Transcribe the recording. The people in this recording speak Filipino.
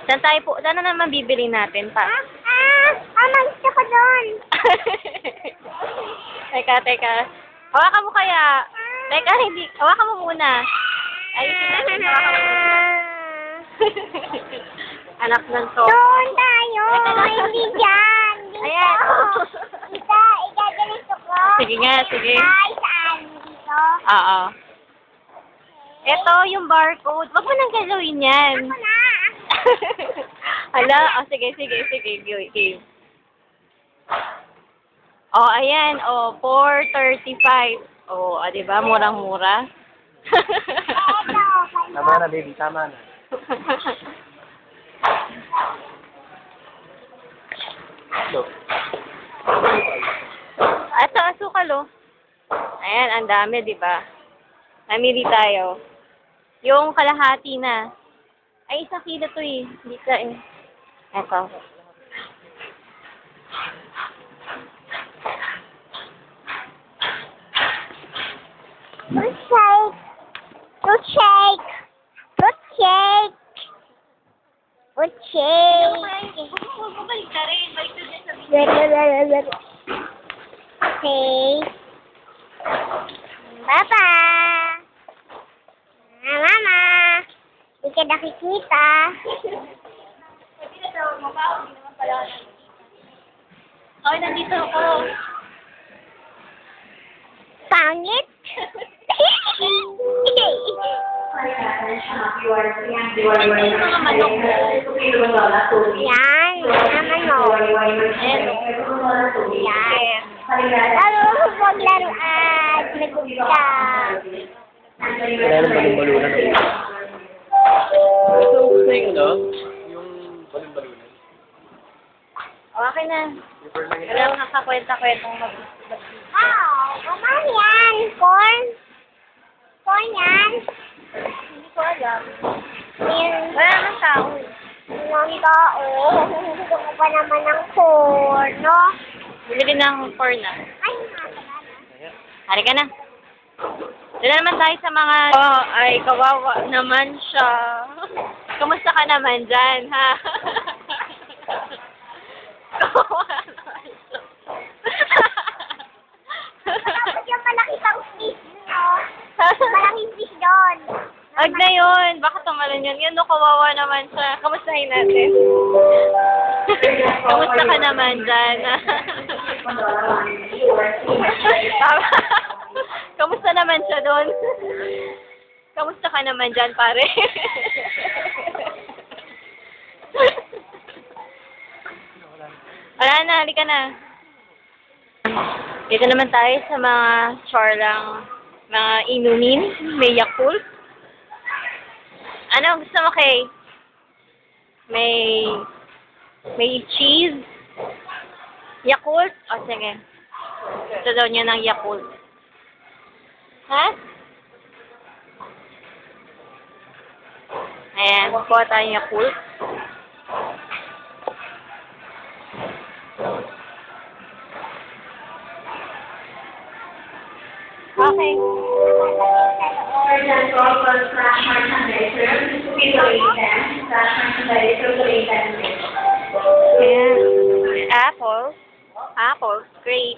Saan tayo po? Saan na naman bibili natin pa? Gusto ko doon. Teka. Hawakan mo kaya. Teka, hindi. Hawakan mo muna. Ayusin natin. Hawakan mo muna. Anak ng to. Doon tayo. Hindi dyan. Dito. Ayan. Igaganito ko. Sige nga, sige. Ay, saan? Dito? Oo. Ito yung barcode. Wag mo nang galawin yan. Ako na. Hala, sige. Game. Oh, ayan. Oh, 435. Oh, di ba? Murang-mura. Tama na, baby. Tama na. Ito, asukal, oh. Ayan, ang dami, di ba? Namili tayo. Yung kalahati na. Ay, 1 kilo to eh. Hindi ka eh. Ito. Fruit shake. Balik ka rin. Balik ka din sa Okay. Papa. Mama. Hindi ka nakikita. Okay, nandito ako. Pangit? Hindi. Yung mga manok mo. Yan. Naman mo. Yan. Lalo ko maglaruan. Nagugta. Kaya naman balon-balunan. Ito, gusto yung ano? Yung balon-balunan. Okay na. Wala kang kakakwenta-kwentang Wow. Mama yan. Corn. Corn yan. Hindi ko alam. Yan. Wala nang tao. Ng tao. Gusto ko pa naman ng corn, no? Bumili ng corn na. Ay, Halika na. Dala naman tayo sa mga... Oh, ay, kawawa naman siya. Kumusta ka naman dyan, ha? Kawawa naman siya. tapos yung malaki pang fish, no? Malaking fish doon. Wag na yun. Baka tumalon yun. Yan, no, kawawa naman siya. Kamustahin natin. Kamusta ka naman dyan? Kamusta naman siya doon? Kamusta ka naman dyan, pare? Wala na, halika na. Dito naman tayo sa mga chorlang, mga inumin. May Yakult. Ano gusto mo, Kay? May cheese. Yakult? O, sige. Gusto daw niya ng Yakult. Ha? Ayan, kuha tayong Yakult. Okay. Ayan. Apples. Apples. Great.